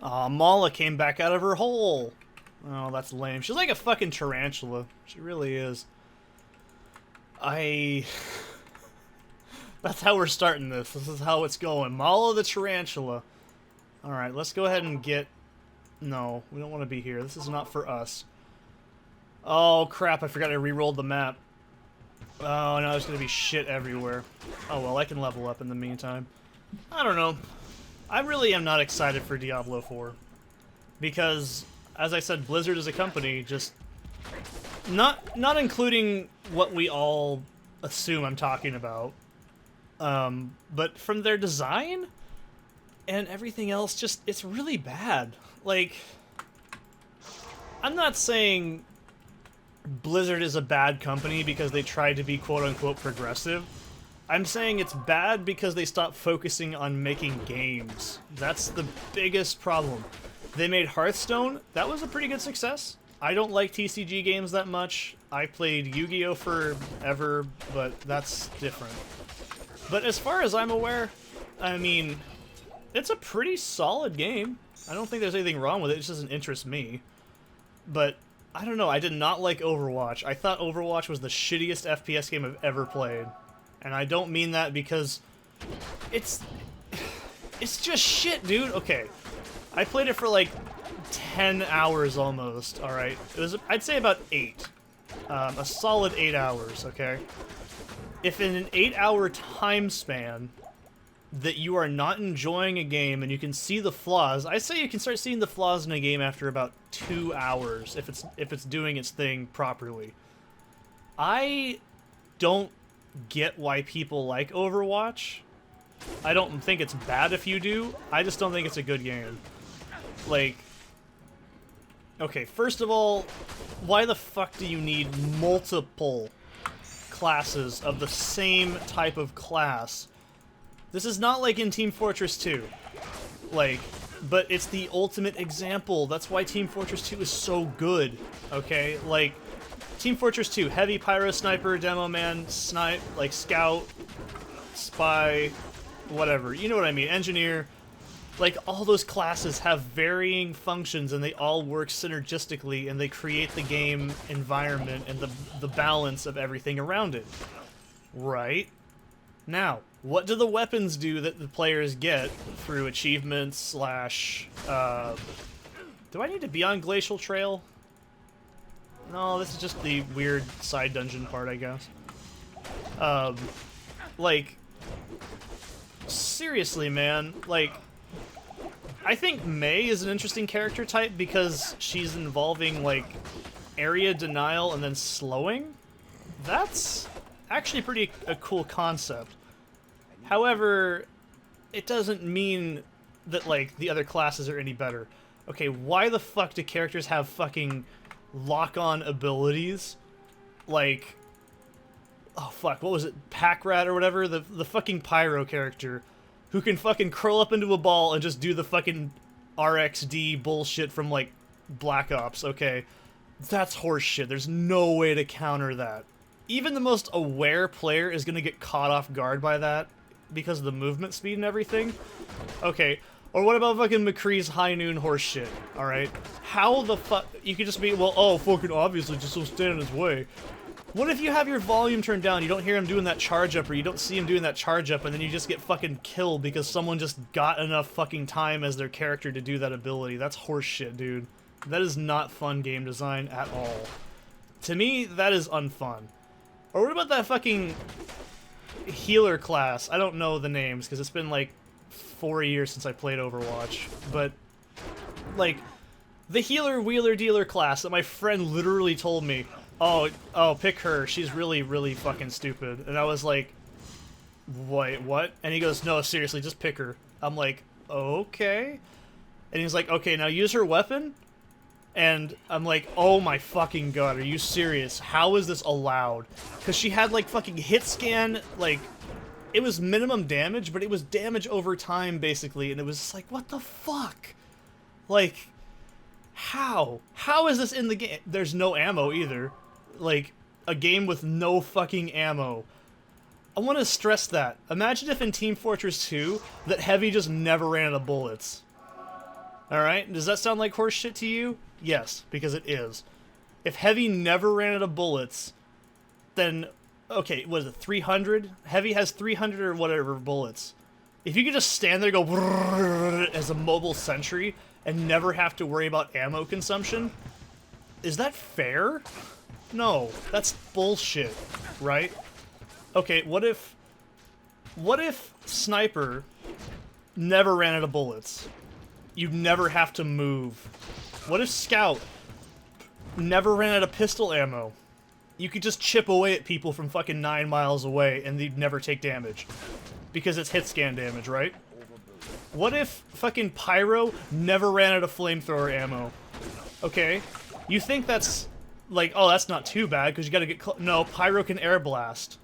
Aw, Mala came back out of her hole. Oh, that's lame. She's like a fucking tarantula. She really is. That's how we're starting this. This is how it's going. Mala the tarantula. Alright, let's go ahead and get... No, we don't want to be here. This is not for us. Oh, crap. I forgot I re-rolled the map. Oh, no, there's going to be shit everywhere. Oh, well, I can level up in the meantime. I don't know. I really am not excited for Diablo 4. Because, as I said, Blizzard as a company just... Not including what we all assume I'm talking about. But from their design and everything else, just, it's really bad. Like, I'm not saying Blizzard is a bad company because they tried to be quote-unquote progressive. I'm saying it's bad because they stopped focusing on making games. That's the biggest problem. They made Hearthstone. That was a pretty good success. I don't like TCG games that much. I played Yu-Gi-Oh! Forever, but that's different. But as far as I'm aware, I mean, it's a pretty solid game. I don't think there's anything wrong with it. It just doesn't interest me. But, I don't know. I did not like Overwatch. I thought Overwatch was the shittiest FPS game I've ever played. And I don't mean that because it's just shit, dude. Okay. I played it for like 10 hours almost, alright? It was, I'd say about 8. A solid 8 hours, okay? If in an 8-hour time span that you are not enjoying a game and you can see the flaws, I say you can start seeing the flaws in a game after about 2 hours if it's doing its thing properly. I don't get why people like Overwatch. I don't think it's bad if you do. I just don't think it's a good game. Like, okay, first of all, why the fuck do you need multiple classes of the same type of class? This is not like in Team Fortress 2. Like, but it's the ultimate example. That's why Team Fortress 2 is so good, okay? Like, Team Fortress 2, heavy pyro sniper, demo man, snipe, like scout, spy, whatever. You know what I mean, engineer. Like, all those classes have varying functions and they all work synergistically and they create the game environment and the balance of everything around it. Right? Now, what do the weapons do that the players get through achievements slash... do I need to be on Glacial Trail? No, this is just the weird side dungeon part, I guess. Like... Seriously, man. Like... I think Mei is an interesting character type because she's involving, like, area denial and then slowing. That's actually pretty a cool concept. However, it doesn't mean that, like, the other classes are any better. Okay, why the fuck do characters have fucking lock-on abilities? Like, oh fuck, what was it? Pack Rat or whatever? The fucking Pyro character who can fucking curl up into a ball and just do the fucking RXD bullshit from, like, Black Ops, okay? That's horseshit. There's no way to counter that. Even the most aware player is gonna get caught off guard by that because of the movement speed and everything. Okay, or what about fucking McCree's High Noon horseshit, alright? How the fuck... You could just be, well, oh, fucking obviously, just so stand in his way. What if you have your volume turned down, you don't hear him doing that charge up, or you don't see him doing that charge up, and then you just get fucking killed because someone just got enough fucking time as their character to do that ability? That's horseshit, dude. That is not fun game design at all. To me, that is unfun. Or what about that fucking healer class? I don't know the names, because it's been like 4 years since I played Overwatch, but, like, the healer, wheeler, dealer class that my friend literally told me, oh, pick her. She's really, really fucking stupid. And I was like, wait, what? And he goes, no, seriously, just pick her. I'm like, okay. And he's like, okay, now use her weapon. And I'm like, oh my fucking god, are you serious? How is this allowed? Because she had, like, fucking hit scan, like, it was minimum damage, but it was damage over time, basically. And it was just like, what the fuck? Like, how? How is this in the game? There's no ammo either. Like, a game with no fucking ammo. I want to stress that. Imagine if in Team Fortress 2, that Heavy just never ran out of bullets. Alright, does that sound like horse shit to you? Yes, because it is. If heavy never ran out of bullets, then, okay, what is it, 300? Heavy has 300 or whatever bullets. If you could just stand there and go as a mobile sentry and never have to worry about ammo consumption, is that fair? No, that's bullshit, right? Okay, what if Sniper never ran out of bullets? You'd never have to move. What if Scout never ran out of pistol ammo? You could just chip away at people from fucking 9 miles away and they'd never take damage. Because it's hit scan damage, right? What if fucking Pyro never ran out of flamethrower ammo? Okay, you think that's like, oh, that's not too bad because you gotta get no, Pyro can air blast.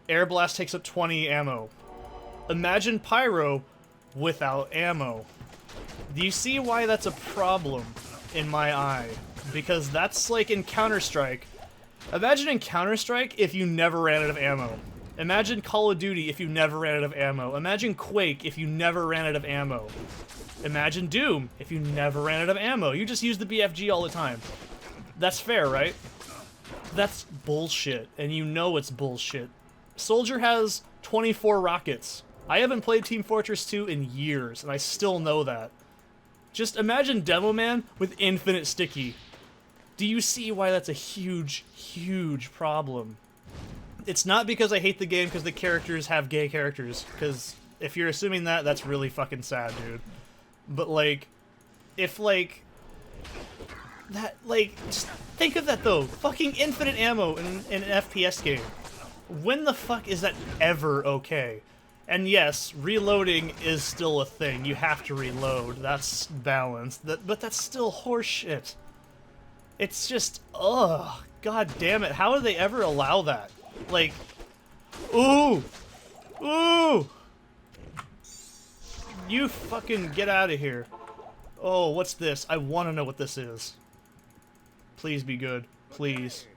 Air blast takes up 20 ammo. Imagine Pyro without ammo. Do you see why that's a problem in my eye? Because that's like in Counter-Strike. Imagine in Counter-Strike if you never ran out of ammo. Imagine Call of Duty if you never ran out of ammo. Imagine Quake if you never ran out of ammo. Imagine Doom if you never ran out of ammo. You just use the BFG all the time. That's fair, right? That's bullshit, and you know it's bullshit. Soldier has 24 rockets. I haven't played Team Fortress 2 in years, and I still know that. Just imagine Demo Man with infinite sticky. Do you see why that's a huge, huge problem? It's not because I hate the game because the characters have gay characters, because if you're assuming that, that's really fucking sad, dude. But, like, if, like, that, like, just think of that, though. Fucking infinite ammo in an FPS game. When the fuck is that ever okay? And yes, reloading is still a thing. You have to reload. That's balanced. But that's still horseshit. It's just, ugh. God damn it. How do they ever allow that? Like, ooh! Ooh! You fucking get out of here. Oh, what's this? I want to know what this is. Please be good. Please.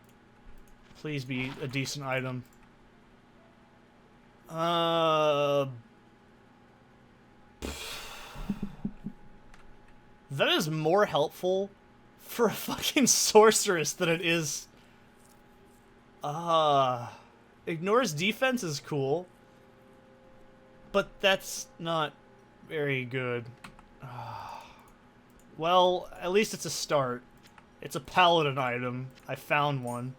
Please be a decent item. That is more helpful for a fucking sorceress than it is. Ignores defense is cool, but that's not very good. Well, at least it's a start. It's a paladin item. I found one.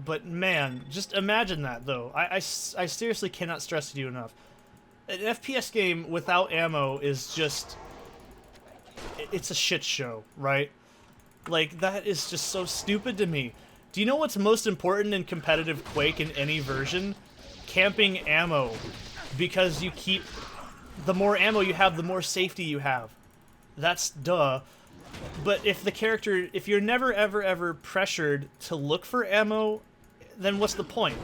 But man, just imagine that, though. I seriously cannot stress to you enough. An FPS game without ammo is just... It's a shit show, right? Like, that is just so stupid to me. Do you know what's most important in competitive Quake in any version? Camping ammo. Because you keep... The more ammo you have, the more safety you have. That's duh. But if the character... If you're never, ever, ever pressured to look for ammo, then what's the point?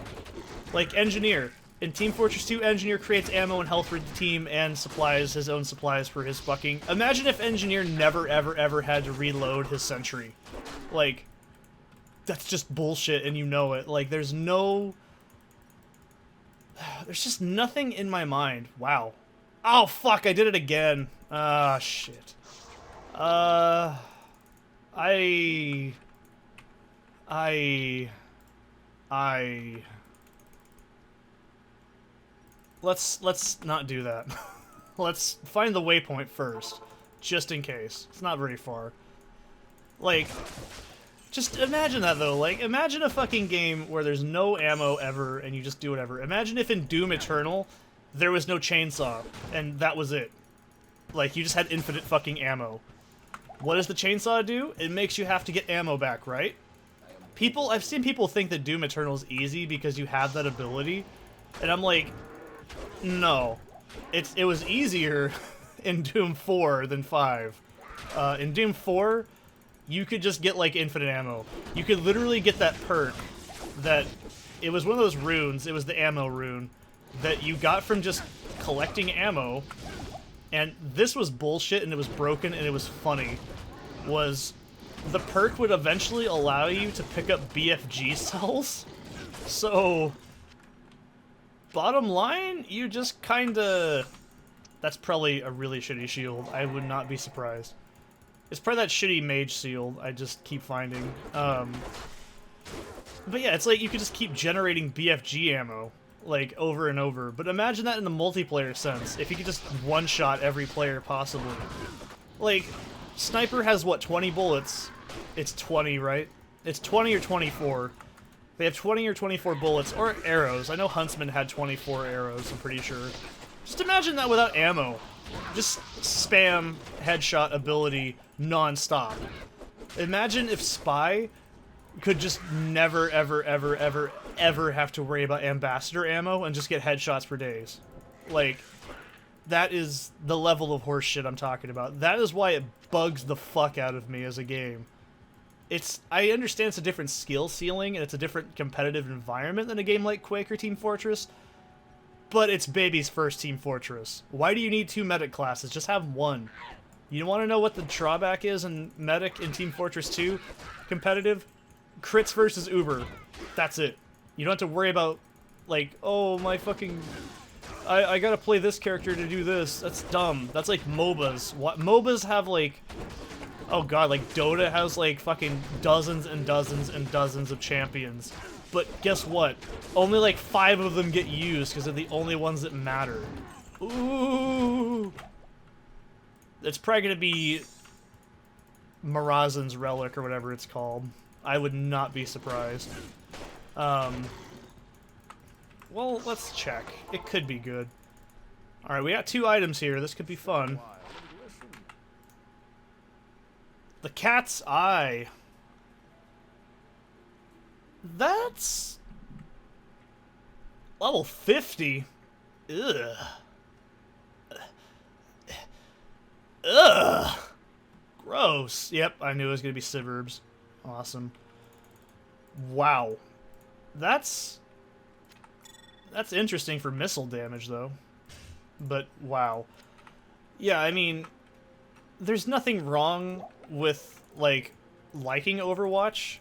Like, Engineer. In Team Fortress 2, Engineer creates ammo and health for the team and supplies his own supplies for his fucking... Imagine if Engineer never, ever, ever had to reload his sentry. Like, that's just bullshit and you know it. Like, there's no... There's just nothing in my mind. Wow. Oh, fuck, I did it again. Ah, shit. Let's not do that. Let's find the waypoint first, just in case. It's not very far. Like, just imagine that, though. Like, imagine a fucking game where there's no ammo ever, and you just do whatever. Imagine if in Doom Eternal, there was no chainsaw, and that was it. Like, you just had infinite fucking ammo. What does the chainsaw do? It makes you have to get ammo back, right? I've seen people think that Doom Eternal is easy because you have that ability, and I'm like, no. It was easier in Doom 4 than 5. In Doom 4, you could just get, like, infinite ammo. You could literally get that perk that... It was one of those runes, it was the ammo rune, that you got from just collecting ammo, and this was bullshit and it was broken and it was funny, was the perk would eventually allow you to pick up BFG cells. So, bottom line, you just kinda... That's probably a really shitty shield. I would not be surprised. It's probably that shitty mage shield I just keep finding. But yeah, it's like you could just keep generating BFG ammo, like, over and over. But imagine that in the multiplayer sense, if you could just one-shot every player possibly. Like, Sniper has, what, 20 bullets? It's 20, right? It's 20 or 24. They have 20 or 24 bullets, or arrows. I know Huntsman had 24 arrows, I'm pretty sure. Just imagine that without ammo. Just spam headshot ability non-stop. Imagine if Spy could just never, ever, ever, ever, ever have to worry about ambassador ammo and just get headshots for days. Like, that is the level of horse shit I'm talking about. That is why it bugs the fuck out of me as a game. I understand it's a different skill ceiling and it's a different competitive environment than a game like Quake or Team Fortress, but it's baby's first Team Fortress. Why do you need 2 medic classes? Just have one. You want to know what the drawback is in medic in Team Fortress 2 competitive? Crits versus Uber. That's it. You don't have to worry about, like, oh, my fucking... I gotta play this character to do this. That's dumb. That's like MOBAs. What MOBAs have, like... Oh god, like Dota has, like, fucking dozens and dozens and dozens of champions. But guess what? Only, like, 5 of them get used because they're the only ones that matter. Ooh! It's probably gonna be... Marazen's Relic or whatever it's called. I would not be surprised. Well, let's check. It could be good. Alright, we got 2 items here. This could be fun. The cat's eye. That's... level 50? Ugh. Ugh. Gross. Yep, I knew it was going to be Sivrbs. Awesome. Wow. That's interesting for missile damage, though. But, wow. Yeah, I mean, there's nothing wrong with, like, liking Overwatch,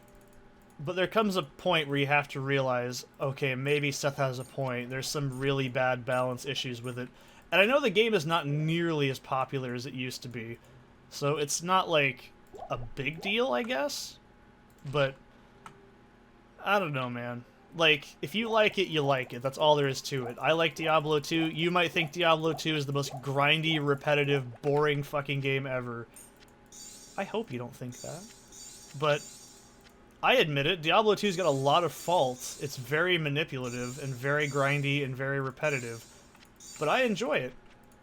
but there comes a point where you have to realize, okay, maybe Seth has a point. There's some really bad balance issues with it. And I know the game is not nearly as popular as it used to be, so it's not, like, a big deal, I guess? But, I don't know, man. Like, if you like it, you like it. That's all there is to it. I like Diablo 2. You might think Diablo 2 is the most grindy, repetitive, boring fucking game ever. I hope you don't think that. But, I admit it, Diablo 2's got a lot of faults. It's very manipulative, and very grindy, and very repetitive. But I enjoy it.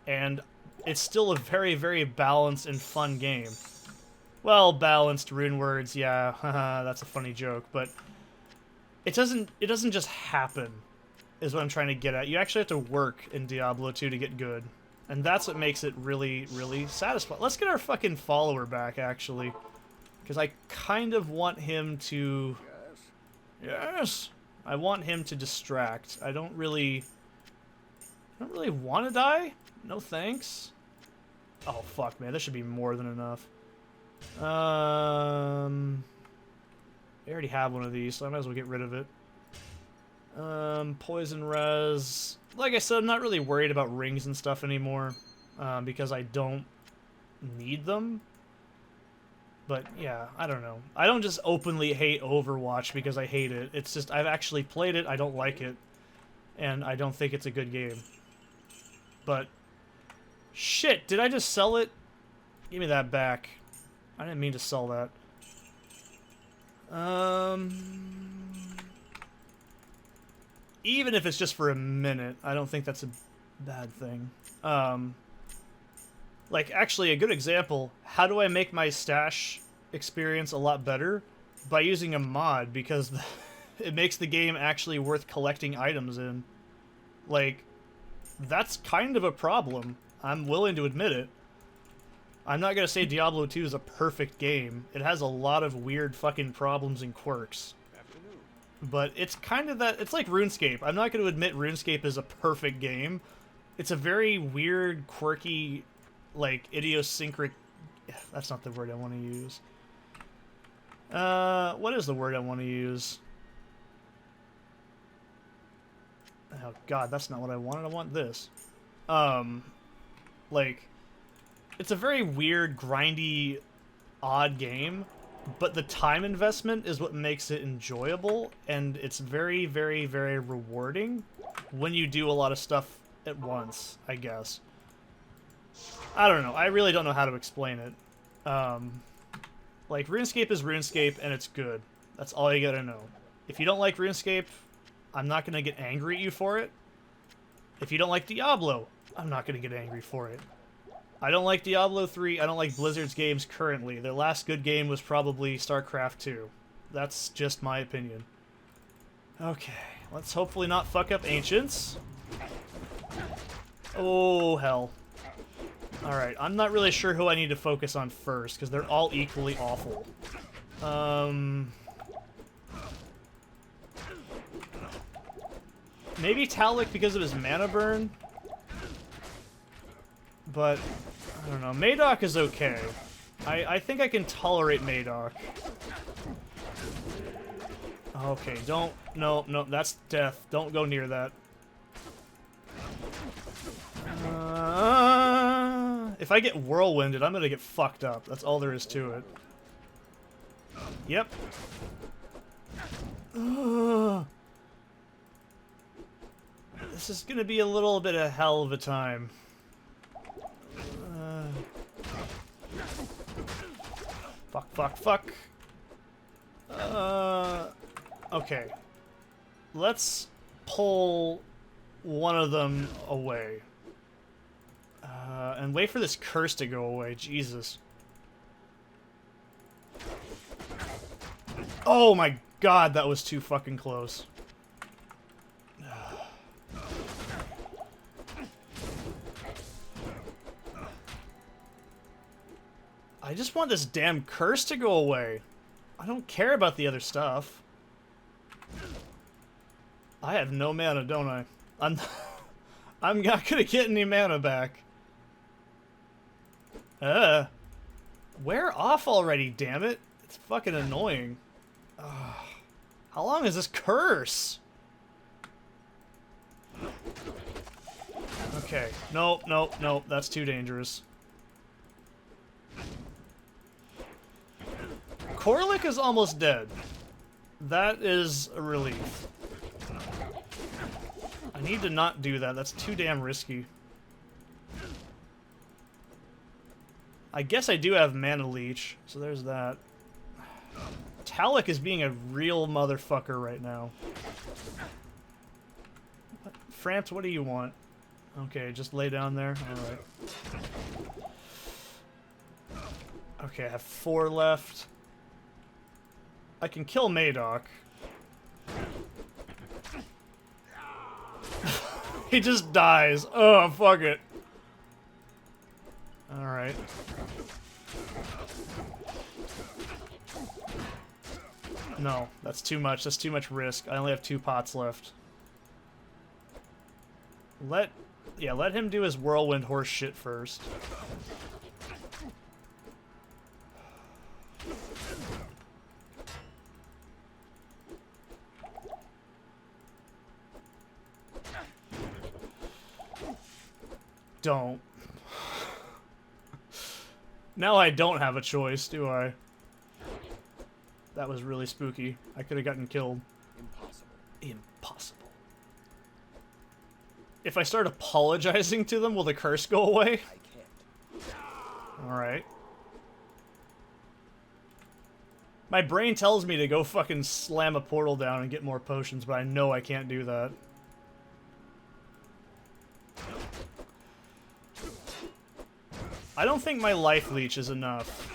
And it's still a very, very balanced and fun game. Well, balanced rune words, yeah, haha, that's a funny joke, but it doesn't just happen, is what I'm trying to get at. You actually have to work in Diablo 2 to get good. And that's what makes it really, really satisfying. Let's get our fucking follower back, actually. Because I kind of want him to... Yes! I want him to distract. I don't really want to die? No thanks. Oh, fuck, man. This should be more than enough. I already have one of these, so I might as well get rid of it. Poison res. Like I said, I'm not really worried about rings and stuff anymore, because I don't need them. But, yeah, I don't know. I don't just openly hate Overwatch because I hate it. It's just, I've actually played it, I don't like it, and I don't think it's a good game. But, shit, did I just sell it? Give me that back. I didn't mean to sell that. Even if it's just for a minute, I don't think that's a bad thing. Like, actually, a good example, how do I make my stash experience a lot better? By using a mod, because it makes the game actually worth collecting items in. Like, that's kind of a problem. I'm willing to admit it. I'm not gonna say Diablo 2 is a perfect game. It has a lot of weird fucking problems and quirks. But it's kind of that... It's like RuneScape. I'm not gonna admit RuneScape is a perfect game. It's a very weird, quirky, like, idiosyncratic... That's not the word I want to use. What is the word I want to use? Oh god, that's not what I wanted. I want this. Like, it's a very weird, grindy, odd game, but the time investment is what makes it enjoyable, and it's very, very, very rewarding when you do a lot of stuff at once, I guess. I don't know. I really don't know how to explain it. Like, RuneScape is RuneScape, and it's good. That's all you gotta know. If you don't like RuneScape, I'm not gonna get angry at you for it. If you don't like Diablo, I'm not gonna get angry for it. I don't like Diablo 3. I don't like Blizzard's games currently. Their last good game was probably StarCraft 2. That's just my opinion. Okay, let's hopefully not fuck up Ancients. Oh, hell. Alright, I'm not really sure who I need to focus on first, because they're all equally awful. Maybe Talik because of his mana burn? But, I don't know. Madoc is okay. I think I can tolerate Madoc. Okay, don't... No, that's death. Don't go near that. If I get whirlwinded, I'm gonna get fucked up. That's all there is to it. Yep. This is gonna be a little bit of hell of a time. Fuck. Okay. Let's pull one of them away. And wait for this curse to go away. Jesus. Oh my god, that was too fucking close. I just want this damn curse to go away. I don't care about the other stuff. I have no mana, don't I? I'm not gonna get any mana back. Wear off already, damn it. It's fucking annoying. How long is this curse? Okay. Nope. That's too dangerous. Corlick is almost dead. That is a relief. I need to not do that. That's too damn risky. I guess I do have Mana Leech, so there's that. Talik is being a real motherfucker right now. Framps, what do you want? Okay, just lay down there. Alright. Okay, I have 4 left. I can kill Madoc. He just dies. Oh, fuck it. Alright. No, that's too much. That's too much risk. I only have 2 pots left. Let him do his whirlwind horse shit first. Don't. Now I don't have a choice, do I? That was really spooky. I could have gotten killed. Impossible. If I start apologizing to them, will the curse go away? I can't. Alright. My brain tells me to go fucking slam a portal down and get more potions, but I know I can't do that. I don't think my life leech is enough.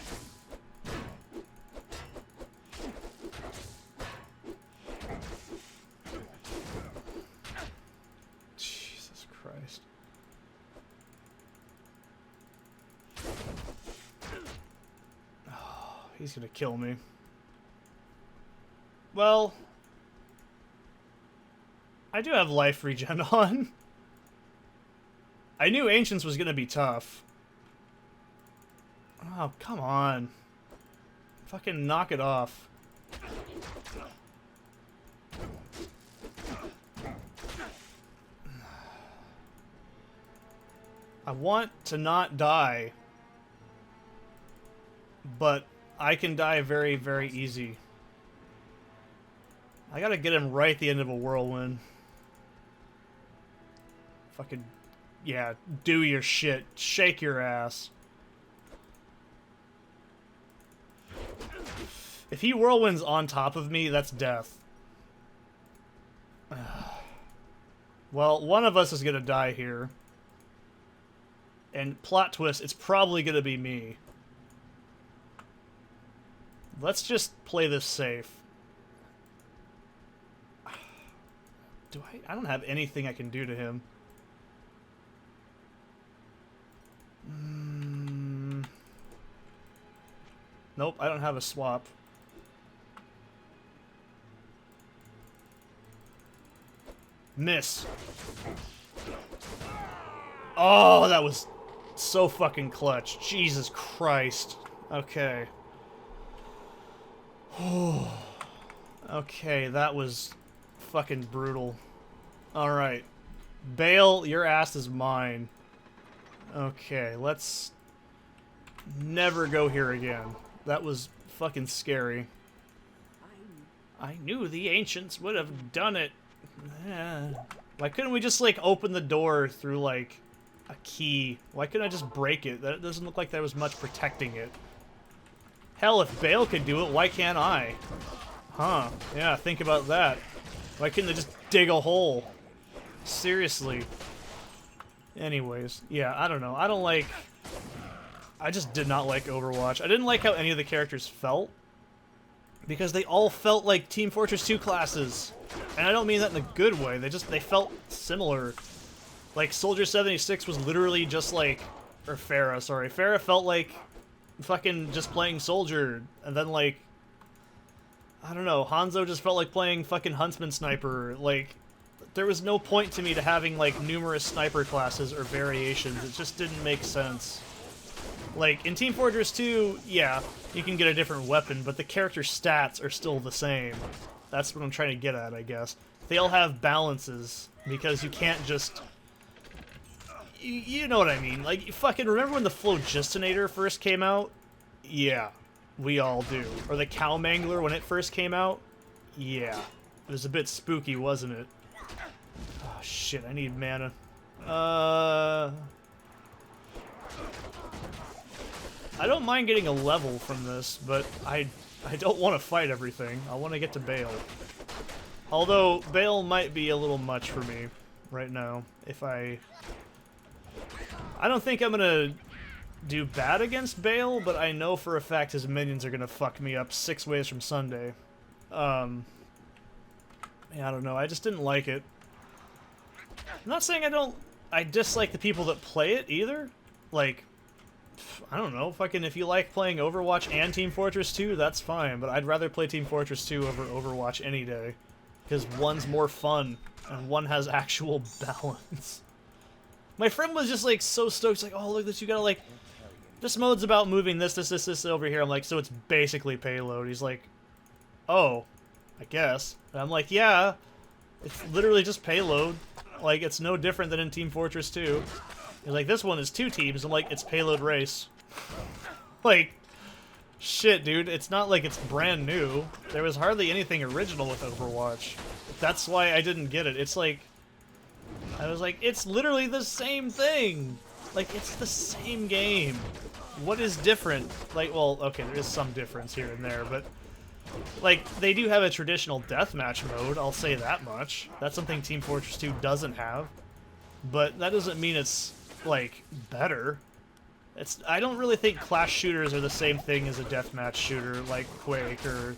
Jesus Christ. Oh, he's gonna kill me. Well, I do have life regen on. I knew Ancients was gonna be tough. Oh, come on. Fucking knock it off. I want to not die. But I can die very, very easy. I gotta get him right at the end of a whirlwind. Fucking... yeah, do your shit. Shake your ass. If he whirlwinds on top of me, that's death. Well, one of us is gonna die here. And plot twist, it's probably gonna be me. Let's just play this safe. I don't have anything I can do to him. Nope, I don't have a swap. Miss. Oh, that was so fucking clutch. Jesus Christ. Okay. Okay, that was fucking brutal. Alright. Bale, your ass is mine. Okay, let's never go here again. That was fucking scary. I knew the ancients would have done it. Why couldn't we just, like, open the door through, like, a key? Why couldn't I just break it? That doesn't look like there was much protecting it. Hell, if Bale could do it, why can't I? Huh. Yeah, think about that. Why couldn't they just dig a hole? Seriously. Anyways, yeah, I don't know. I don't like... I just did not like Overwatch. I didn't like how any of the characters felt. Because they all felt like Team Fortress 2 classes. And I don't mean that in a good way. They felt similar. Like, Soldier 76 was literally just like... Or Pharah, sorry. Pharah felt like fucking just playing Soldier. And then, like... I don't know. Hanzo just felt like playing fucking Huntsman Sniper. Like, there was no point to me to having, like, numerous sniper classes or variations. It just didn't make sense. Like, in Team Fortress 2, yeah, you can get a different weapon, but the character stats are still the same. That's what I'm trying to get at, I guess. They all have balances, because you can't just... You know what I mean. Like, fucking remember when the Phlogistonator first came out? Yeah, we all do. Or the Cow Mangler when it first came out? Yeah. It was a bit spooky, wasn't it? Oh, shit, I need mana. I don't mind getting a level from this, but I don't want to fight everything. I want to get to Bale. Although, Bale might be a little much for me right now. If I don't think I'm gonna do bad against Bale, but I know for a fact his minions are gonna fuck me up 6 ways from Sunday. Yeah, I don't know. I just didn't like it. I'm not saying I dislike the people that play it either. Like, I don't know, fucking if you like playing Overwatch and Team Fortress 2, that's fine, but I'd rather play Team Fortress 2 over Overwatch any day. Because one's more fun, and one has actual balance. My friend was just like so stoked, like, oh look at this, you gotta like, this mode's about moving this over here. I'm like, so it's basically payload. He's like, oh, I guess. And I'm like, yeah, it's literally just payload. Like, it's no different than in Team Fortress 2. He's like, this one is 2 teams. I'm like, it's payload race. Like, shit, dude. It's not like it's brand new. There was hardly anything original with Overwatch. That's why I didn't get it. It's like, I was like, it's literally the same thing. Like, it's the same game. What is different? Like, well, okay, there is some difference here and there, but like, they do have a traditional deathmatch mode, I'll say that much. That's something Team Fortress 2 doesn't have. But that doesn't mean it's, like, better. I don't really think class shooters are the same thing as a deathmatch shooter, like Quake or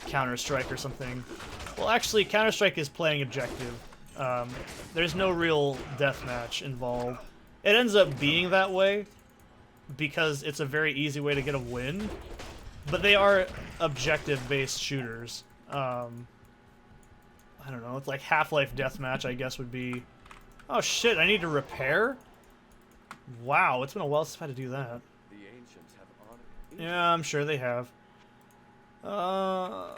Counter-Strike or something. Well, actually, Counter-Strike is playing objective. There's no real deathmatch involved. It ends up being that way because it's a very easy way to get a win, but they are objective-based shooters. I don't know, it's like Half-Life Deathmatch, I guess, would be... Oh shit, I need to repair? Wow, it's been a while since I've had to do that. The ancients have honored. Yeah, I'm sure they have. I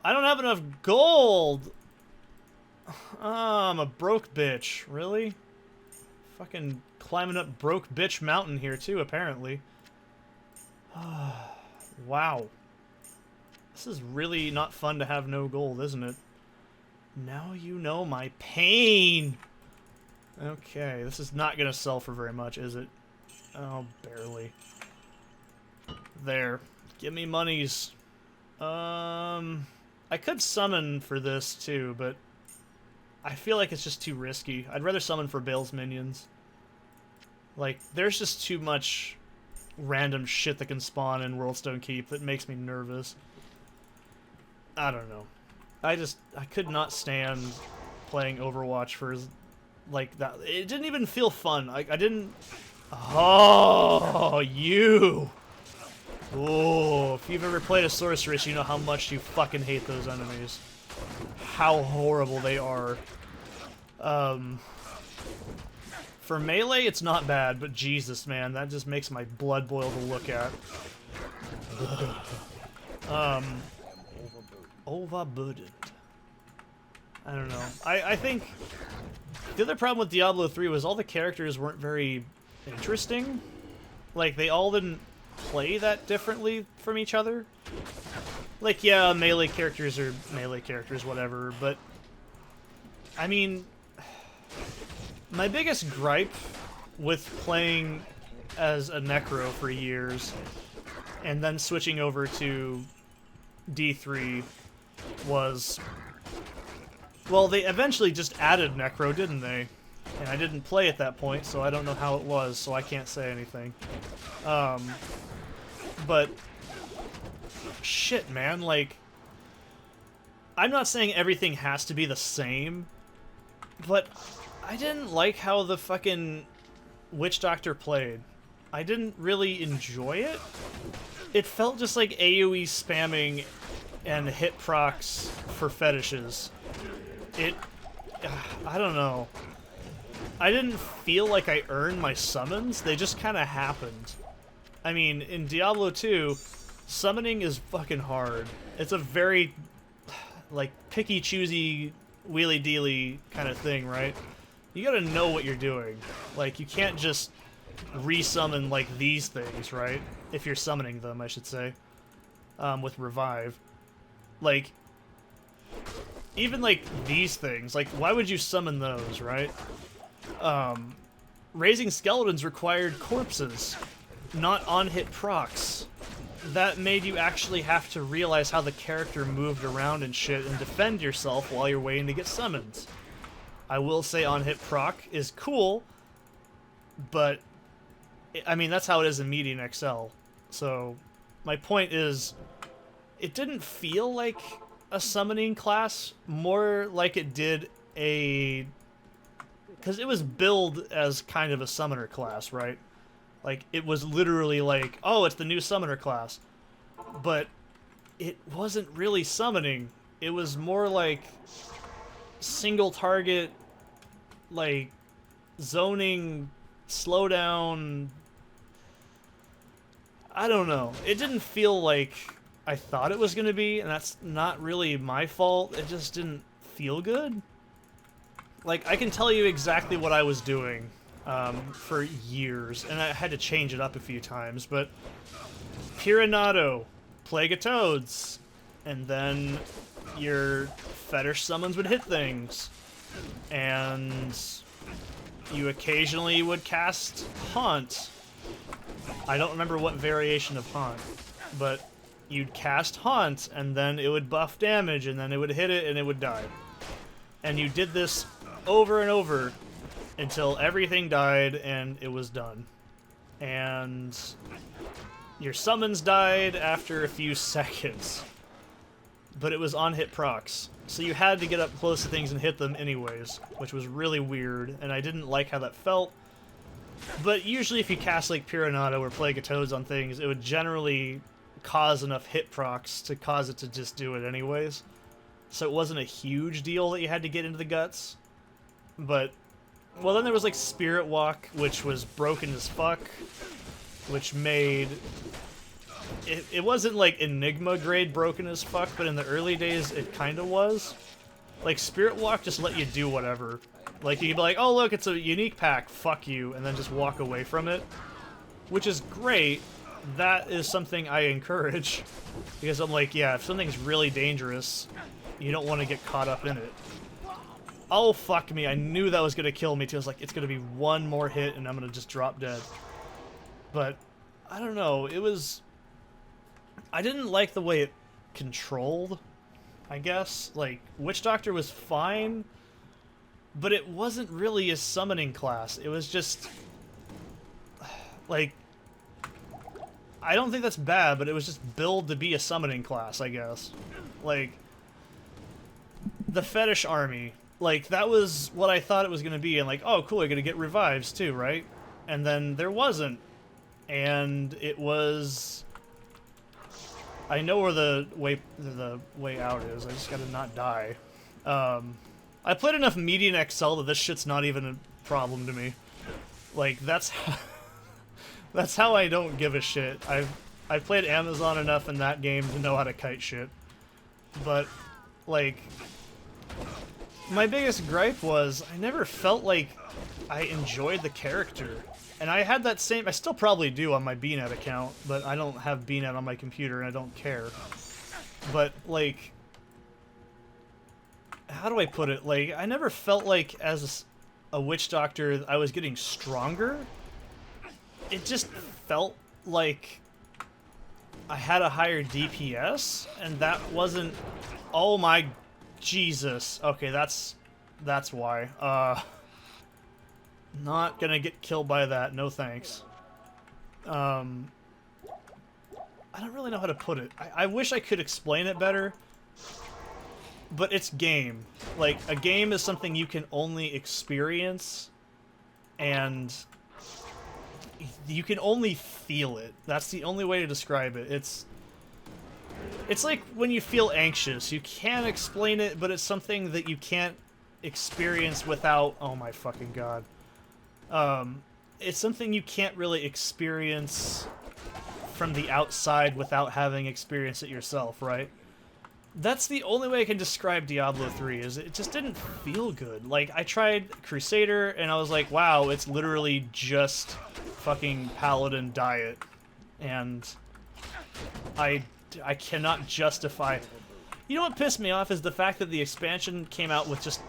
don't have enough gold! I'm a broke bitch. Really? Fucking climbing up Broke Bitch Mountain here, too, apparently. Wow. This is really not fun to have no gold, isn't it? Now you know my pain! Okay, this is not gonna sell for very much, is it? Oh, barely. There. Give me monies. I could summon for this, too, but I feel like it's just too risky. I'd rather summon for Bale's minions. Like, there's just too much random shit that can spawn in Worldstone Keep that makes me nervous. I don't know. I could not stand playing Overwatch for, like, that. It didn't even feel fun. I didn't... Oh, you! Oh, if you've ever played a sorceress, you know how much you fucking hate those enemies. How horrible they are. For melee, it's not bad, but Jesus, man, that just makes my blood boil to look at. Overburdened. I don't know. I think the other problem with Diablo 3 was all the characters weren't very interesting. Like, they all didn't play that differently from each other. Like, yeah, melee characters are melee characters, whatever, but I mean, my biggest gripe with playing as a Necro for years and then switching over to D3 was, well, they eventually just added Necro, didn't they? And I didn't play at that point, so I don't know how it was, so I can't say anything. But shit, man, like, I'm not saying everything has to be the same, but I didn't like how the fucking Witch Doctor played. I didn't really enjoy it. It felt just like AoE spamming and hit procs for fetishes. I don't know. I didn't feel like I earned my summons, they just kind of happened. I mean, in Diablo 2, summoning is fucking hard. It's a very, like, picky-choosy, wheelie-dealy kind of thing, right? You gotta know what you're doing. Like, you can't just resummon, like, these things, right? If you're summoning them, I should say. With Revive. Like, even, like, these things, like, why would you summon those, right? Raising Skeletons required corpses, not on-hit procs. That made you actually have to realize how the character moved around and shit and defend yourself while you're waiting to get summoned. I will say on-hit proc is cool, but, I mean, that's how it is in MedianXL. So, my point is, it didn't feel like a summoning class, more like it did a... Because it was billed as kind of a summoner class, right? Like, it was literally like, oh, it's the new summoner class. But it wasn't really summoning. It was more like single target, like, zoning, slowdown. I don't know. It didn't feel like I thought it was going to be, and that's not really my fault. It just didn't feel good. Like, I can tell you exactly what I was doing for years, and I had to change it up a few times, but Piranado, Plague of Toads, and then your fetish summons would hit things, and you occasionally would cast Haunt. I don't remember what variation of Haunt, but you'd cast Haunt, and then it would buff damage, and then it would hit it, and it would die. And you did this over and over until everything died and it was done. And your summons died after a few seconds. But it was on hit procs. So you had to get up close to things and hit them anyways, which was really weird, and I didn't like how that felt. But usually if you cast like Piranado or Plague of Toads on things, it would generally cause enough hit procs to cause it to just do it anyways. So it wasn't a huge deal that you had to get into the guts. But, well, then there was like Spirit Walk, which was broken as fuck, which made... It wasn't like Enigma grade broken as fuck, but in the early days it kind of was. Like, Spirit Walk just let you do whatever. Like, you'd be like, oh look, it's a unique pack, fuck you, and then just walk away from it. Which is great. That is something I encourage. Because I'm like, yeah, if something's really dangerous, you don't want to get caught up in it. Oh, fuck me, I knew that was going to kill me too. I was like, it's going to be one more hit and I'm going to just drop dead. But, I don't know, it was... I didn't like the way it controlled, I guess. Like, Witch Doctor was fine, but it wasn't really a summoning class. It was just... like... I don't think that's bad, but it was just billed to be a summoning class, I guess. Like... the Fetish Army. Like, that was what I thought it was going to be, and like, oh, cool, you're going to get revives too, right? And then there wasn't. And it was... I know where the way out is, I just gotta not die. I played enough MedianXL that this shit's not even a problem to me. Like, that's how I don't give a shit. I've played Amazon enough in that game to know how to kite shit. But, like... my biggest gripe was, I never felt like I enjoyed the character. And I had that same... I still probably do on my Bnet account, but I don't have Bnet on my computer and I don't care. But, like... how do I put it? Like, I never felt like, as a Witch Doctor, I was getting stronger. It just felt like I had a higher DPS, and that wasn't... oh my Jesus. Okay, that's why. Not gonna get killed by that, no thanks. I don't really know how to put it. I wish I could explain it better, but it's game. Like, a game is something you can only experience, and you can only feel it. That's the only way to describe it. It's like when you feel anxious. You can't explain it, but it's something that you can't experience without... oh my fucking god. It's something you can't really experience from the outside without having experienced it yourself, right? That's the only way I can describe Diablo 3, is it just didn't feel good. Like, I tried Crusader, and I was like, wow, it's literally just fucking Paladin diet. And I cannot justify... You know what pissed me off is the fact that the expansion came out with just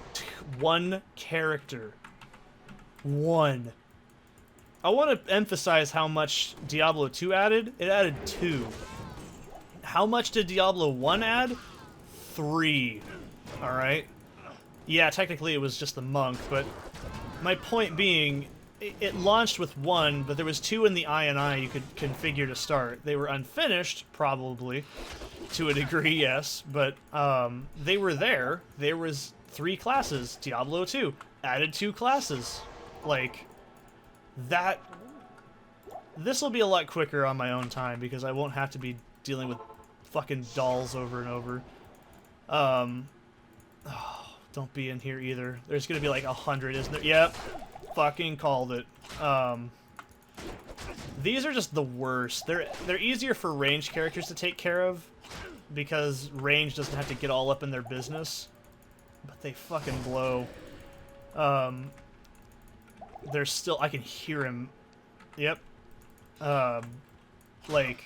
one character. One. I want to emphasize how much Diablo 2 added. It added 2. How much did Diablo 1 add? 3. Alright? Yeah, technically it was just the monk, but my point being, it launched with 1, but there was 2 in the INI you could configure to start. They were unfinished, probably, to a degree, yes, but they were there. There was 3 classes. Diablo 2 added 2 classes. Like, that... this will be a lot quicker on my own time, because I won't have to be dealing with fucking dolls over and over. Oh, don't be in here either. There's gonna be like 100, isn't there? Yep. Fucking called it. These are just the worst. They're easier for ranged characters to take care of, because range doesn't have to get all up in their business. But they fucking blow. There's still... I can hear him. Yep. Like...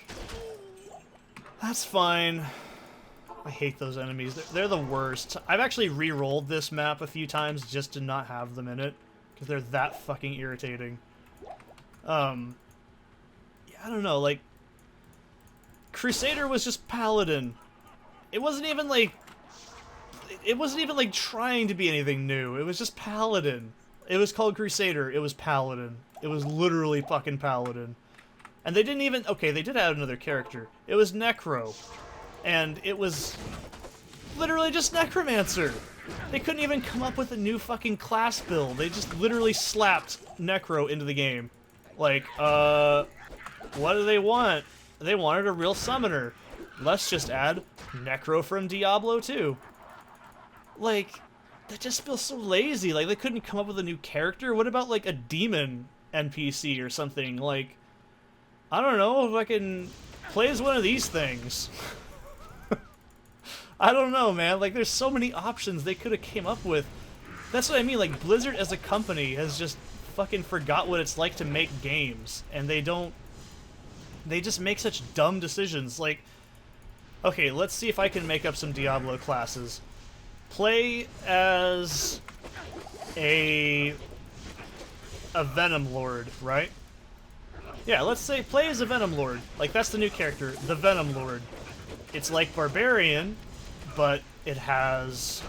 that's fine. I hate those enemies. They're the worst. I've actually re-rolled this map a few times just to not have them in it, because they're that fucking irritating. Yeah, I don't know, like... Crusader was just Paladin. It wasn't even like... it wasn't even like trying to be anything new. It was just Paladin. It was called Crusader. It was Paladin. It was literally fucking Paladin. And they didn't even... okay, they did add another character. It was Necro. And it was literally just Necromancer. They couldn't even come up with a new fucking class build. They just literally slapped Necro into the game. Like, what do they want? They wanted a real summoner. Let's just add Necro from Diablo 2. Like, that just feels so lazy. Like, they couldn't come up with a new character. What about, like, a demon NPC or something? Like, I don't know, if I can play as one of these things. I don't know, man. Like, there's so many options they could have came up with. That's what I mean. Like, Blizzard as a company has just fucking forgot what it's like to make games, and they don't. They just make such dumb decisions. Like, okay, let's see if I can make up some Diablo classes. Play as a Venom Lord, right? Yeah, let's say play as a Venom Lord. Like, that's the new character, the Venom Lord. It's like Barbarian, but it has,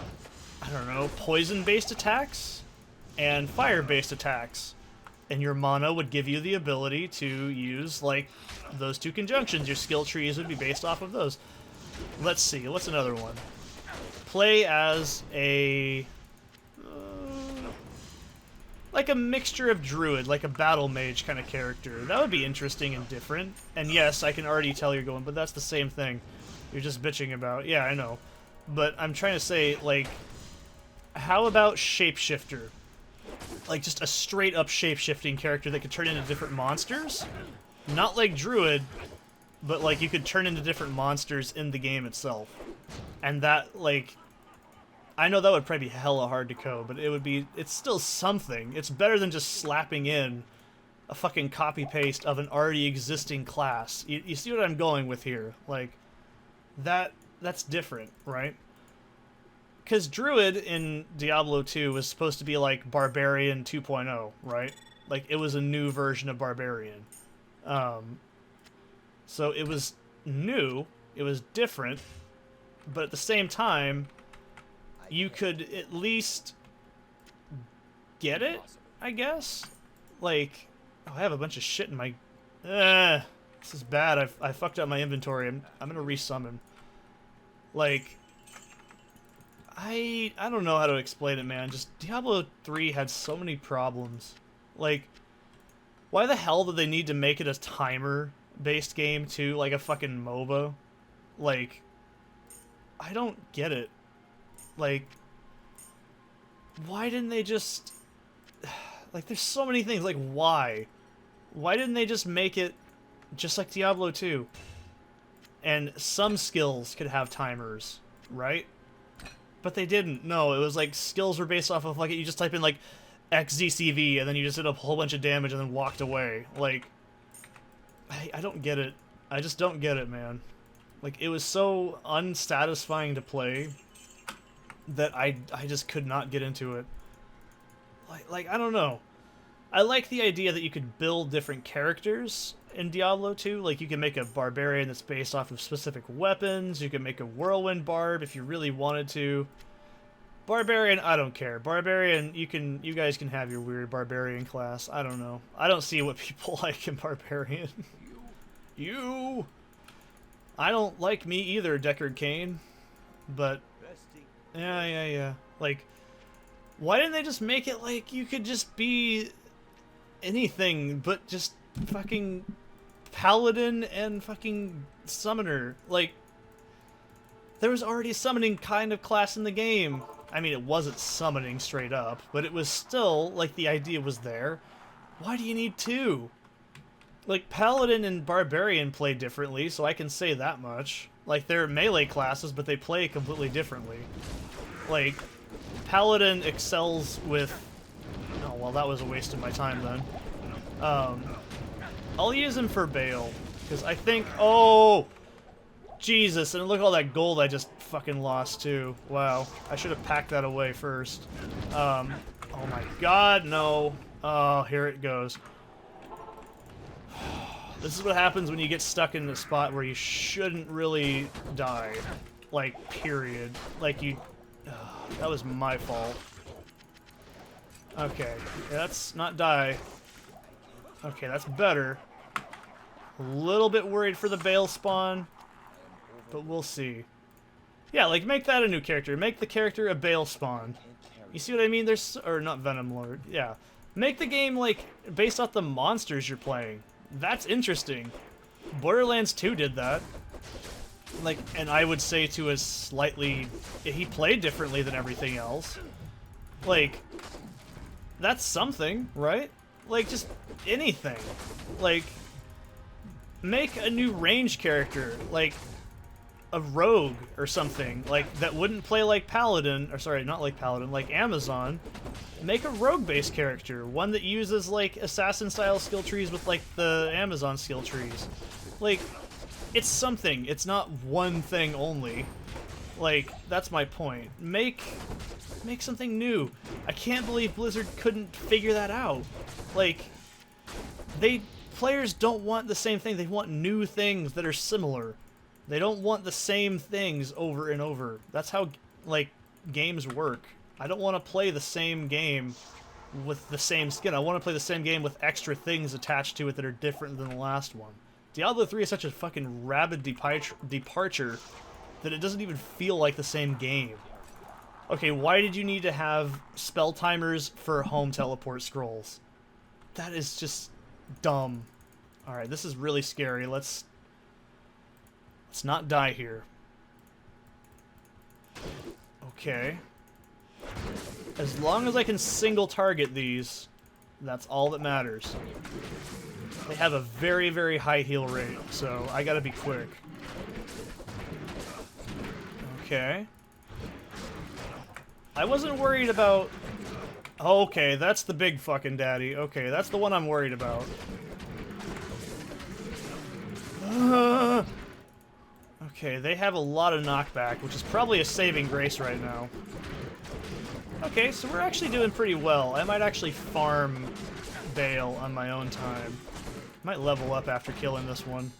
I don't know, poison-based attacks and fire-based attacks. And your mana would give you the ability to use, like, those two conjunctions. Your skill trees would be based off of those. Let's see, what's another one? Play as a... like a mixture of druid, like a battle mage kind of character. That would be interesting and different. And yes, I can already tell you're going, but that's the same thing you're just bitching about. Yeah, I know. But I'm trying to say, like, how about Shapeshifter? Like, just a straight-up shape-shifting character that could turn into different monsters? Not like druid, but, like, you could turn into different monsters in the game itself. And that, like... I know that would probably be hella hard to code, but it would be... It's still something. It's better than just slapping in a fucking copy-paste of an already existing class. You see what I'm going with here? Like, that's different, right? Because Druid in Diablo 2 was supposed to be like Barbarian 2.0, right? Like, it was a new version of Barbarian. So it was new, it was different, but at the same time... you could at least get it, I guess? Like, oh, I have a bunch of shit in my... this is bad. I fucked up my inventory. I'm gonna resummon. Like, I don't know how to explain it, man. Just Diablo 3 had so many problems. Like, why the hell did they need to make it a timer-based game, too? Like a fucking MOBA? Like, I don't get it. Like, why didn't they just... like, there's so many things. Like, why? Why didn't they just make it just like Diablo 2? And some skills could have timers, right? But they didn't. No, it was like skills were based off of, like, you just type in, like, XZCV, and then you just did a whole bunch of damage and then walked away. Like, I don't get it. I just don't get it, man. Like, it was so unsatisfying to play... that I just could not get into it. Like, I don't know. I like the idea that you could build different characters in Diablo 2. Like, you can make a barbarian that's based off of specific weapons. You can make a whirlwind barb if you really wanted to. Barbarian, I don't care. Barbarian, you guys can have your weird barbarian class. I don't know. I don't see what people like in barbarian. You! I don't like me either, Deckard Cain. But... yeah. Like, why didn't they just make it like you could just be anything but just fucking paladin and fucking summoner? Like, there was already a summoning kind of class in the game. I mean, it wasn't summoning straight up, but it was still, like, the idea was there. Why do you need two? Like, paladin and barbarian play differently, so I can say that much. Like, they're melee classes, but they play completely differently. Like, Paladin excels with... oh, well, that was a waste of my time, then. I'll use him for Bale, because I think... oh! Jesus, and look at all that gold I just fucking lost, too. Wow. I should have packed that away first. Oh my god, no. Oh, here it goes. This is what happens when you get stuck in a spot where you shouldn't really die. Like, period. Like, you... that was my fault. Okay, let's not die. Okay, that's better. A little bit worried for the Bale spawn, but we'll see. Yeah, like, make that a new character. Make the character a Bale spawn. You see what I mean? There's... or not Venom Lord. Yeah. Make the game, like, based off the monsters you're playing. That's interesting. Borderlands 2 did that. Like, and I would say to a slightly... he played differently than everything else. Like, that's something, right? Like, just anything. Like, make a new range character. Like, a rogue or something like that wouldn't play like Paladin, or sorry, not like Paladin, like Amazon. Make a rogue-based character, one that uses like assassin-style skill trees with like the Amazon skill trees. Like, it's something. It's not one thing only. Like, that's my point. Make something new. I can't believe Blizzard couldn't figure that out. Like, players don't want the same thing. They want new things that are similar. They don't want the same things over and over. That's how, like, games work. I don't want to play the same game with the same skin. I want to play the same game with extra things attached to it that are different than the last one. Diablo 3 is such a fucking rabid departure that it doesn't even feel like the same game. Okay, why did you need to have spell timers for home teleport scrolls? That is just dumb. Alright, this is really scary. Let's not die here. Okay. As long as I can single target these, that's all that matters. They have a very, very high heal rate, so I gotta be quick. Okay. I wasn't worried about... Okay, that's the big fucking daddy. Okay, that's the one I'm worried about. Okay, they have a lot of knockback, which is probably a saving grace right now. Okay, so we're actually doing pretty well. I might actually farm Bale on my own time. Might level up after killing this one.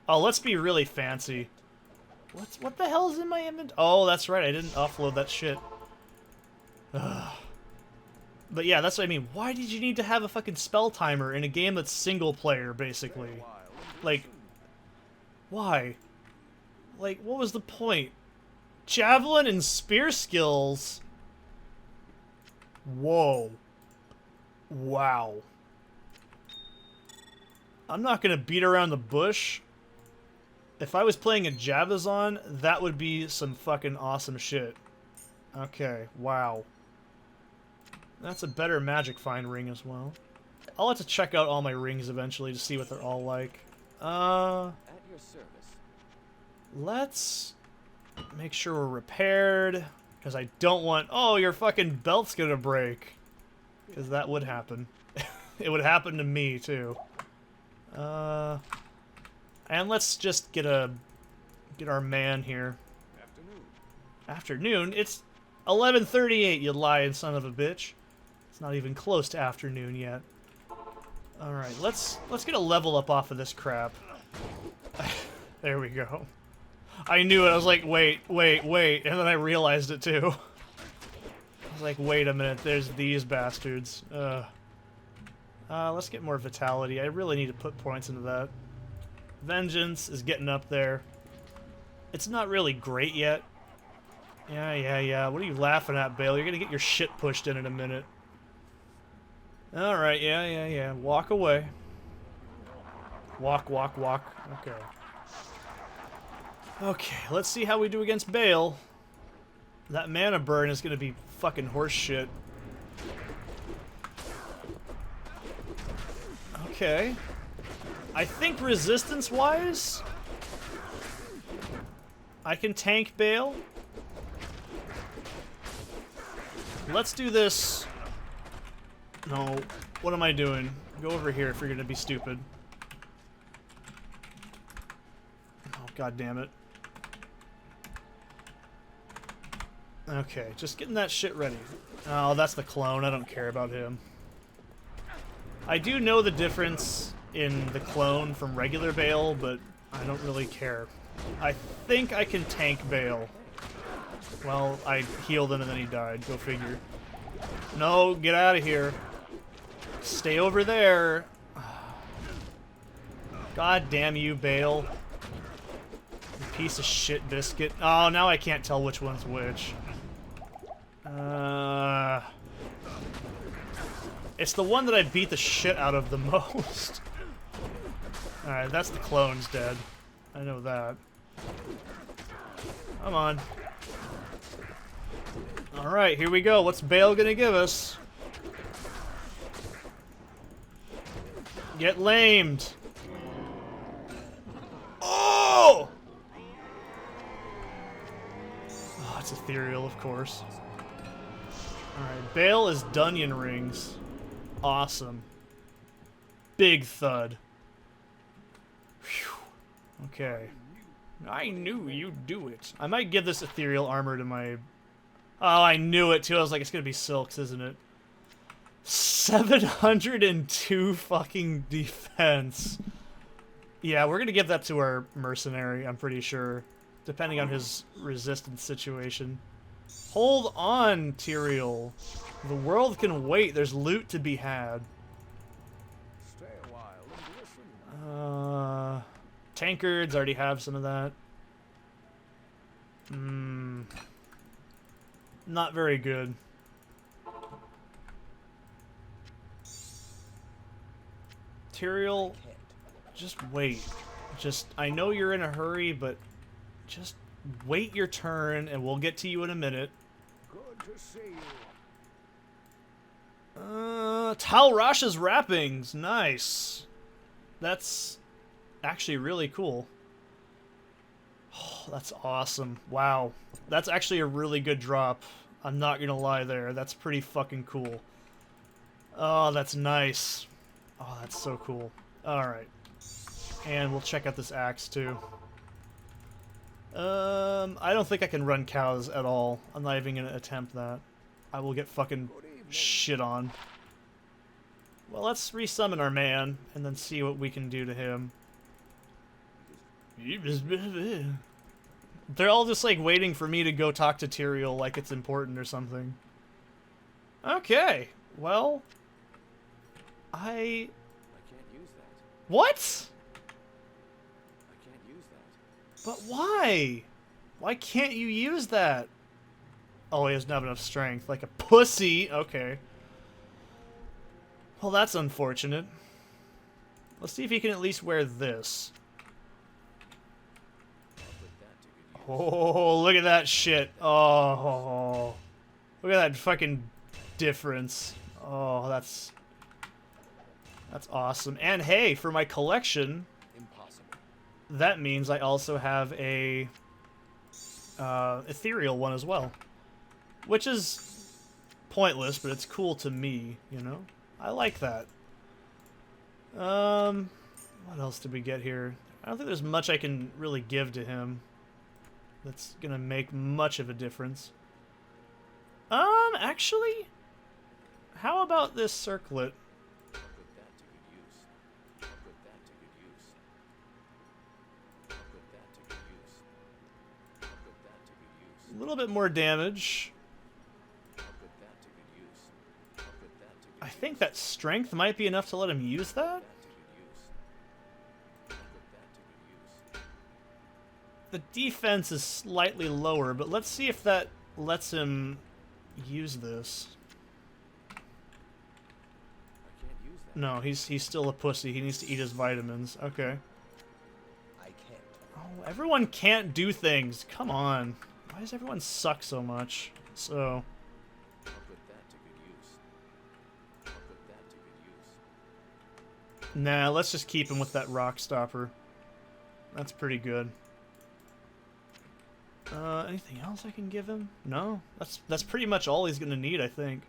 Oh, let's be really fancy. What the hell is in my inventory? Oh, that's right, I didn't offload that shit. Ugh. But yeah, that's what I mean. Why did you need to have a fucking spell timer in a game that's single player, basically? Like, why? Like, what was the point? Javelin and spear skills? Whoa. Wow. I'm not gonna beat around the bush. If I was playing a Javazon, that would be some fucking awesome shit. Okay, wow. That's a better magic find ring as well. I'll have to check out all my rings eventually to see what they're all like. At your service. Let's make sure we're repaired, because I don't want... Oh, your fucking belt's gonna break. Because that would happen. It would happen to me, too. And let's just get our man here. Afternoon? It's 11:38, you lying son of a bitch. It's not even close to afternoon yet. Alright, let's get a level up off of this crap. There we go. I knew it. I was like, wait. And then I realized it, too. I was like, wait a minute. There's these bastards. Let's get more vitality. I really need to put points into that. Vengeance is getting up there. It's not really great yet. Yeah. What are you laughing at, Bale? You're gonna get your shit pushed in a minute. Alright, yeah. Walk away. Walk. Okay. Okay, let's see how we do against Bale. That mana burn is gonna be fucking horse shit. Okay. I think resistance-wise, I can tank Bale. Let's do this. No, what am I doing? Go over here if you're gonna be stupid. Oh, god damn it. Okay, just getting that shit ready. Oh, that's the clone. I don't care about him. I do know the difference in the clone from regular Bale, but I don't really care. I think I can tank Bale. Well, I healed him and then he died. Go figure. No, get out of here. Stay over there. God damn you, Bale. You piece of shit biscuit. Oh, now I can't tell which one's which. It's the one that I beat the shit out of the most. Alright, that's the clone's dead. I know that. Come on. Alright, here we go. What's Bale gonna give us? Get lamed. Oh! That's ethereal, of course. Alright, Bale is Dunyan Rings. Awesome. Big thud. Whew. Okay. I knew you'd do it. I might give this ethereal armor to my... Oh, I knew it too. I was like, it's gonna be Silks, isn't it? 702 fucking defense. Yeah, we're gonna give that to our mercenary, I'm pretty sure. Depending on his resistance situation. Hold on, Tyrael. The world can wait. There's loot to be had. Stay a while and listen. Tankards already have some of that. Not very good. Tyrael, just wait. I know you're in a hurry, but just wait your turn and we'll get to you in a minute. Good to see you. Tal Rasha's wrappings. Nice. That's actually really cool. Oh, that's awesome. Wow. That's actually a really good drop. I'm not gonna lie there. That's pretty fucking cool. Oh, that's nice. Oh, that's so cool. Alright. And we'll check out this axe, too. I don't think I can run cows at all. I'm not even gonna attempt that. I will get fucking shit on. Well, let's resummon our man, and then see what we can do to him. They're all just, like, waiting for me to go talk to Tyrael like it's important or something. Okay. Well... I can't use that. What? I can't use that. But why? Why can't you use that? Oh, he doesn't have enough strength. Like a pussy. Okay. Well, that's unfortunate. Let's see if he can at least wear this. I'll put that to good use. Oh, look at that shit. Oh. Look at that fucking difference. Oh, that's awesome. And hey, for my collection, Impossible. that means I also have a ethereal one as well, which is pointless, but it's cool to me, you know? I like that. What else did we get here? I don't think there's much I can really give to him that's gonna make much of a difference. Actually, how about this circlet? I'll put that to good use. I'll put that to good use. I'll put that to good use. I'll put that to good use. A little bit more damage. I'll put that to good use. I'll put that to good I think that strength might be enough to let him use that. that to good use. I'll put that to good use. The defense is slightly lower, but let's see if that lets him use this. I can't use that. No, he's still a pussy. He needs to eat his vitamins. Okay. I can't. Oh, everyone can't do things. Come on. Why does everyone suck so much? So, I'll put that to good use. I'll put that to good use. nah, let's just keep him with that rock stopper. That's pretty good. Anything else I can give him? No, that's pretty much all he's gonna need, I think.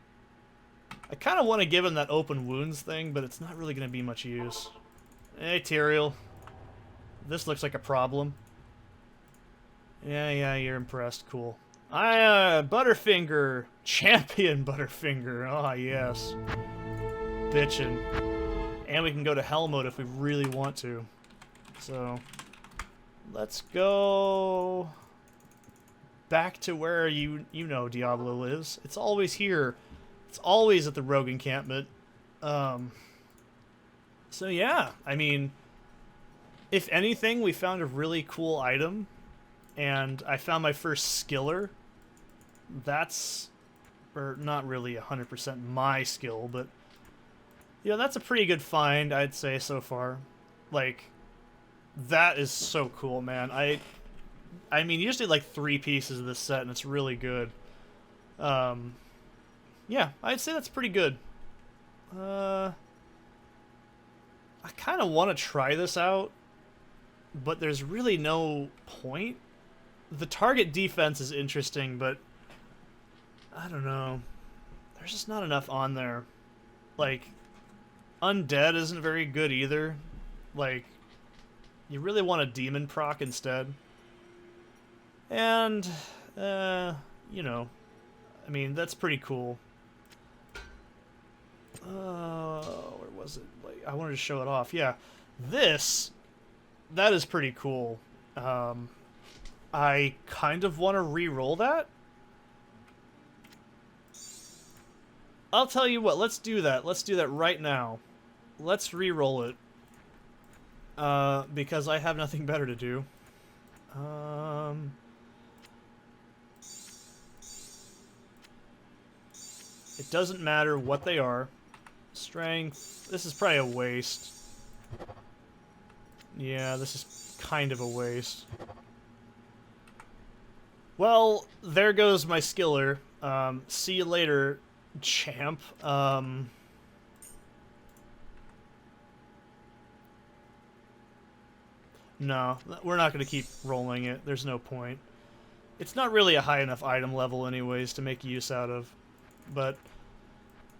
I kind of want to give him that open wounds thing, but it's not really gonna be much use. Hey, Tyrael. This looks like a problem. Yeah, you're impressed. Cool. Butterfinger. Champion Butterfinger. Ah, yes. Bitchin'. And we can go to hell mode if we really want to. So, let's go back to where you know Diablo is. It's always here. It's always at the rogue encampment. So yeah, I mean, if anything, we found a really cool item, and I found my first skiller. That's, or not really 100% my skill, but yeah, that's a pretty good find, I'd say, so far. Like, that is so cool, man. I mean, you just did like 3 pieces of this set, and it's really good. Yeah, I'd say that's pretty good. I kind of want to try this out, but there's really no point. the target defense is interesting, but I don't know. There's just not enough on there. Like, undead isn't very good either. Like, you really want a demon proc instead. And, you know, I mean, that's pretty cool. Where was it? Like, I wanted to show it off. Yeah, that is pretty cool. I kind of want to re-roll that. I'll tell you what, let's do that. Let's do that right now. Let's re-roll it. Because I have nothing better to do. It doesn't matter what they are. Strength, this is probably a waste. Yeah, this is kind of a waste. Well, there goes my skiller. See you later, champ. No, we're not going to keep rolling it. There's no point. It's not really a high enough item level anyways to make use out of. But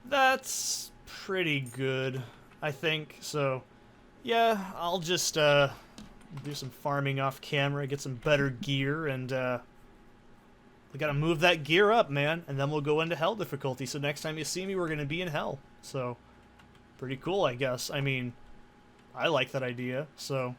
that's pretty good, I think. So, yeah, I'll just do some farming off camera, get some better gear, and we gotta move that gear up, man, and then we'll go into hell difficulty. So next time you see me, we're gonna be in hell. So, pretty cool, I guess. I mean, I like that idea. So,